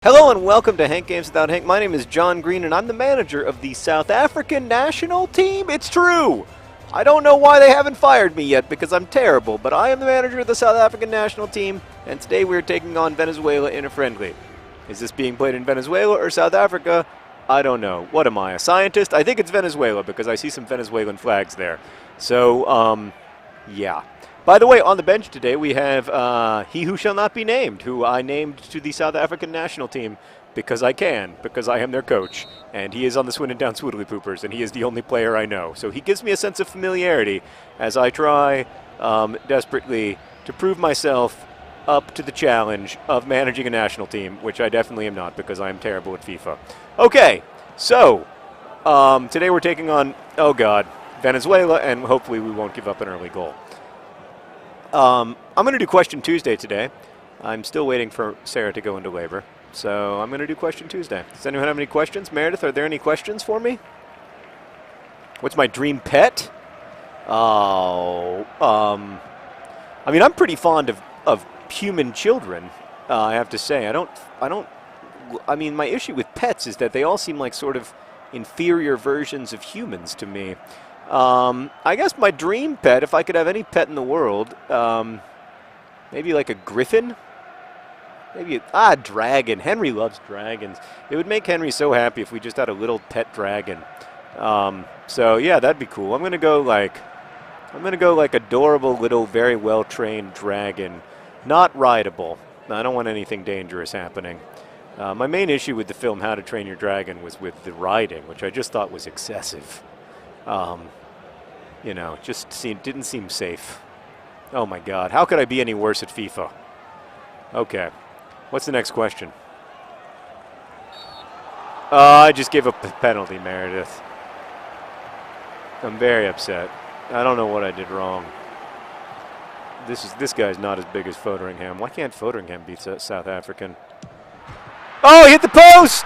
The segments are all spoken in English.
Hello and welcome to Hank Games Without Hank. My name is John Green and I'm the manager of the South African national team. It's true! I don't know why they haven't fired me yet because I'm terrible, but I am the manager of the South African national team and today we're taking on Venezuela in a friendly. Is this being played in Venezuela or South Africa? I don't know. What am I, a scientist? I think it's Venezuela because I see some Venezuelan flags there. So, yeah. By the way, on the bench today we have he who shall not be named, who I named to the South African national team because I can, because I am their coach. And he is on the Swindon Down Swoodly Poopers, and he is the only player I know. So he gives me a sense of familiarity as I try desperately to prove myself up to the challenge of managing a national team, which I definitely am not because I am terrible at FIFA. Okay, so today we're taking on, oh God, Venezuela, and hopefully we won't give up an early goal. I'm going to do Question Tuesday today. I'm still waiting for Sarah to go into labor, so I'm going to do Question Tuesday. Does anyone have any questions? Meredith, are there any questions for me? What's my dream pet? Oh, I mean, I'm pretty fond of human children, I have to say. I mean, my issue with pets is that they all seem like sort of inferior versions of humans to me. I guess my dream pet, if I could have any pet in the world, maybe like a griffin? Maybe a dragon. Henry loves dragons. It would make Henry so happy if we just had a little pet dragon. So yeah, that'd be cool. I'm gonna go like adorable little, very well-trained dragon. Not rideable. I don't want anything dangerous happening. My main issue with the film How to Train Your Dragon was with the riding, which I just thought was excessive. You know, just didn't seem safe. Oh my God, how could I be any worse at FIFA? Okay, what's the next question? I just gave up a penalty, Meredith. I'm very upset. I don't know what I did wrong. This guy's not as big as Fotheringham. Why can't Fotheringham beat South African? Oh, he hit the post!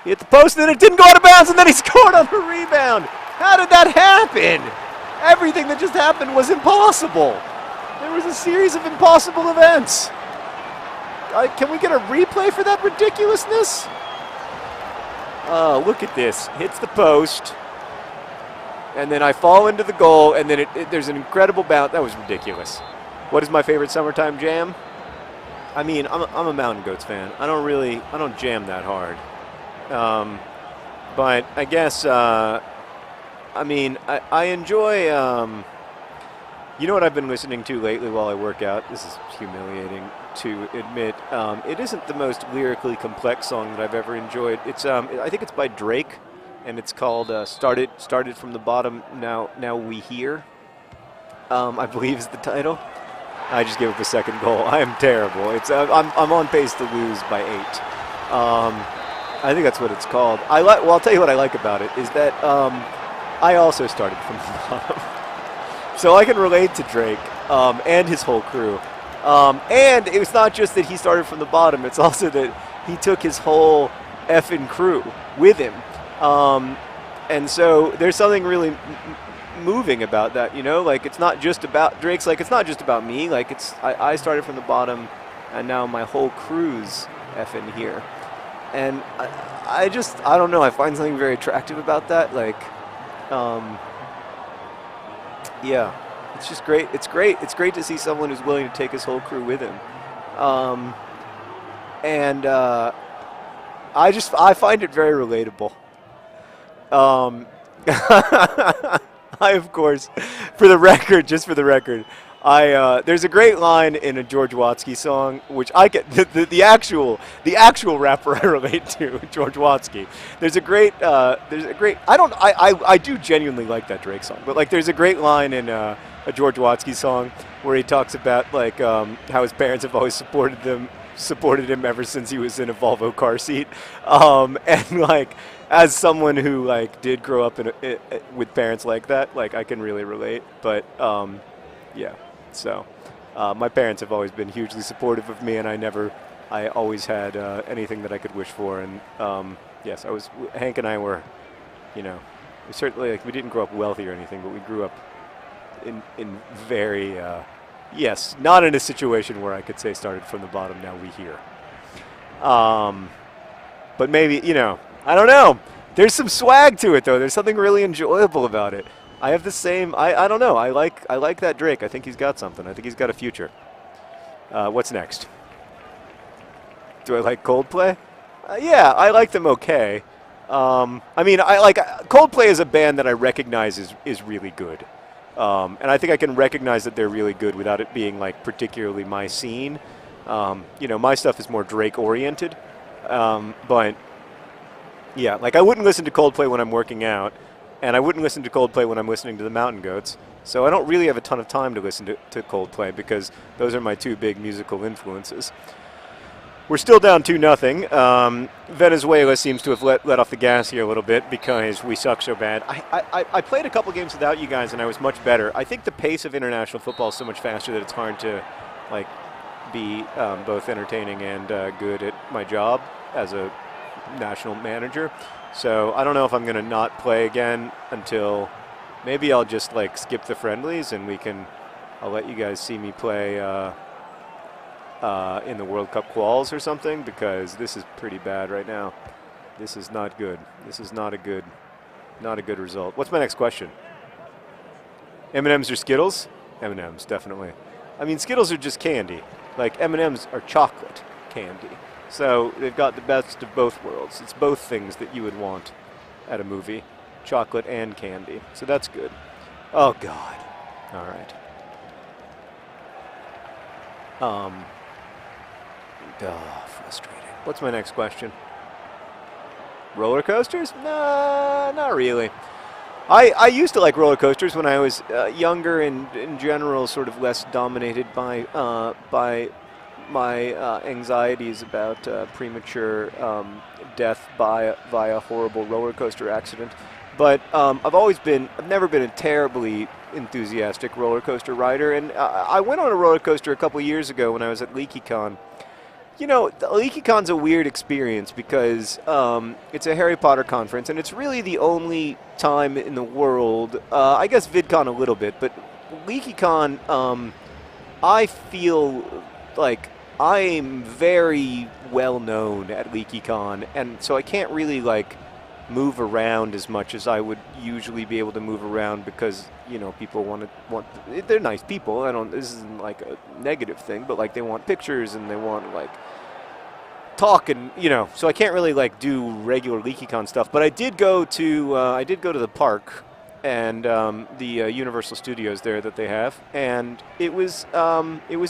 He hit the post, and then it didn't go out of bounds, and then he scored on the rebound. How did that happen? Everything that just happened was impossible. There was a series of impossible events. Can we get a replay for that ridiculousness? Oh, look at this. Hits the post, and then I fall into the goal, and then there's an incredible bounce. That was ridiculous. What is my favorite summertime jam? I mean, I'm a Mountain Goats fan. I don't jam that hard. But I guess, I mean, I enjoy, you know what I've been listening to lately while I work out? This is humiliating to admit. It isn't the most lyrically complex song that I've ever enjoyed. It's, I think it's by Drake, and it's called Started From the Bottom, Now We Here, I believe is the title. I just gave up a second goal. I am terrible. It's, I'm on pace to lose by 8. I think that's what it's called. Well, I'll tell you what I like about it is that I also started from the bottom. So I can relate to Drake and his whole crew. And it's not just that he started from the bottom, it's also that he took his whole effing crew with him. And so there's something really moving about that, you know? Like, it's not just about, Drake's like, it's not just about me. Like, I started from the bottom, and now my whole crew's effing here. And I don't know, I find something very attractive about that. Like, yeah, it's just great. It's great to see someone who's willing to take his whole crew with him. I find it very relatable. I, of course, for the record, there's a great line in a George Watsky song, which I get the actual rapper I relate to, George Watsky. I do genuinely like that Drake song, but like there's a great line in a George Watsky song where he talks about like how his parents have always supported him ever since he was in a Volvo car seat, and like as someone who like did grow up with parents like that, like I can really relate. But yeah. So, my parents have always been hugely supportive of me, and I always had anything that I could wish for. And yes, Hank and I were, you know, we didn't grow up wealthy or anything, but we grew up in very, yes, not in a situation where I could say started from the bottom, now we here. But maybe, I don't know. There's some swag to it, though. There's something really enjoyable about it. I have the same. I don't know. I like that Drake. I think he's got something. I think he's got a future. What's next? Do I like Coldplay? Yeah, I like them okay. I mean, I like Coldplay is a band that I recognize is really good. And I think I can recognize that they're really good without it being like particularly my scene. My stuff is more Drake oriented. But yeah, like I wouldn't listen to Coldplay when I'm working out, and I wouldn't listen to Coldplay when I'm listening to the Mountain Goats. So I don't really have a ton of time to listen to Coldplay because those are my two big musical influences. We're still down 2-0. Venezuela seems to have let off the gas here a little bit because we suck so bad. I played a couple games without you guys, and I was much better. I think the pace of international football is so much faster that it's hard to like be both entertaining and good at my job as a national manager. So I don't know if I'm going to not play again until maybe I'll just like skip the friendlies and I'll let you guys see me play in the World Cup quals or something, because this is pretty bad right now. This is not good. This is not a good result. What's my next question? M&Ms or Skittles? M&Ms, definitely. I mean, Skittles are just candy. Like M&Ms are chocolate candy. So they've got the best of both worlds. It's both things that you would want at a movie, chocolate and candy. So that's good. Oh, God. All right. Frustrating. What's my next question? Roller coasters? Nah, not really. I used to like roller coasters when I was younger and in general sort of less dominated by my anxieties about premature death via horrible roller coaster accident. But I've never been a terribly enthusiastic roller coaster rider, and I went on a roller coaster a couple years ago when I was at LeakyCon. LeakyCon's a weird experience because it's a Harry Potter conference, and it's really the only time in the world, I guess VidCon a little bit, but LeakyCon, I feel like I'm very well known at LeakyCon, and so I can't really like move around as much as I would usually be able to move around because people they're nice people. This isn't like a negative thing, but like they want pictures and they want like talk and so I can't really like do regular LeakyCon stuff. But I did go to the park and the Universal Studios there that they have, and it was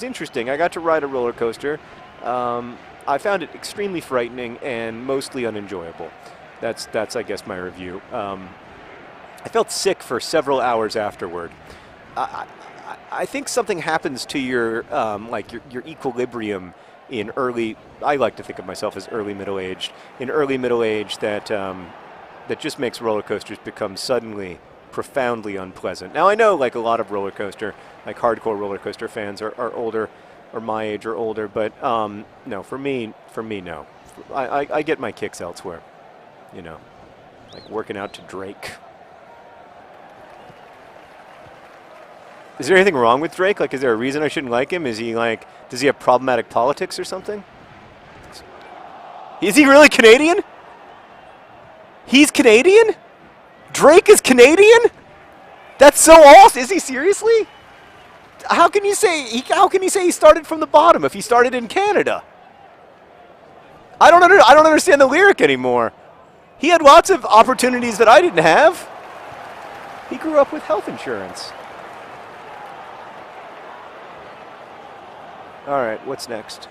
interesting. I got to ride a roller coaster. I found it extremely frightening and mostly unenjoyable. That's I guess my review. I felt sick for several hours afterward. I think something happens to your your equilibrium in early. I like to think of myself as early middle aged. In early middle age, that just makes roller coasters become suddenly profoundly unpleasant. Now I know like a lot of roller coaster, like hardcore roller coaster fans are older, or my age or older, but no, for me no. I get my kicks elsewhere. Like working out to Drake. Is there anything wrong with Drake? Like, is there a reason I shouldn't like him? Does he have problematic politics or something? Is he really Canadian? He's Canadian? Drake is Canadian? That's so awesome. Is he seriously? How can you say he started from the bottom if he started in Canada? I don't understand the lyric anymore. He had lots of opportunities that I didn't have. He grew up with health insurance. All right, what's next?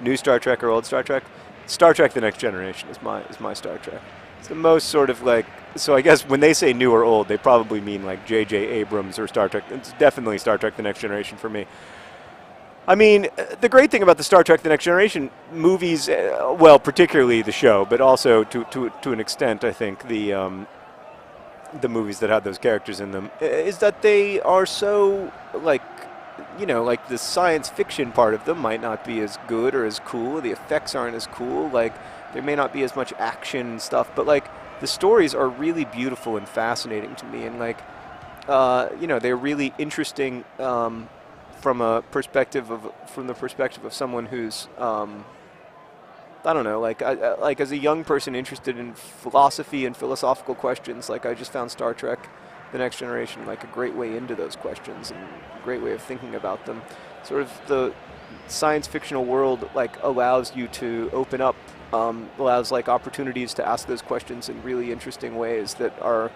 New Star Trek or old Star Trek? Star Trek: The Next Generation is my Star Trek. It's the most sort of like, so I guess when they say new or old, they probably mean like J.J. Abrams or Star Trek. It's definitely Star Trek: The Next Generation for me. I mean, the great thing about the Star Trek: The Next Generation movies, well, particularly the show, but also to an extent, I think the movies that had those characters in them, is that they are so like the science fiction part of them might not be as good or as cool. The effects aren't as cool. Like there may not be as much action and stuff, but like the stories are really beautiful and fascinating to me, and like they're really interesting. From the perspective of someone who's I don't know, like like as a young person interested in philosophy and philosophical questions, like I just found Star Trek: The Next Generation like a great way into those questions and a great way of thinking about them. Sort of the science fictional world like allows you to open up, allows like opportunities to ask those questions in really interesting ways that are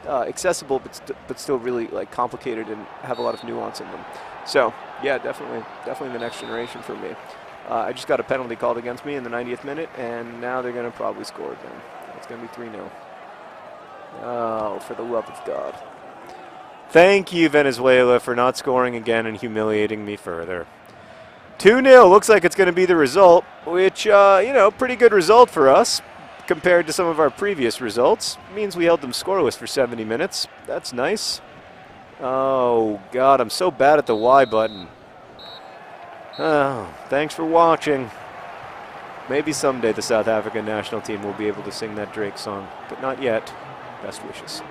accessible but still really like complicated and have a lot of nuance in them. So yeah, definitely The Next Generation for me. I just got a penalty called against me in the 90th minute, and now they're going to probably score again. It's going to be 3-0. Oh, for the love of God. Thank you, Venezuela, for not scoring again and humiliating me further. 2-0 looks like it's going to be the result, which, you know, pretty good result for us compared to some of our previous results. Means we held them scoreless for 70 minutes. That's nice. Oh, God, I'm so bad at the Y button. Oh, thanks for watching. Maybe someday the South African national team will be able to sing that Drake song, but not yet. Best wishes.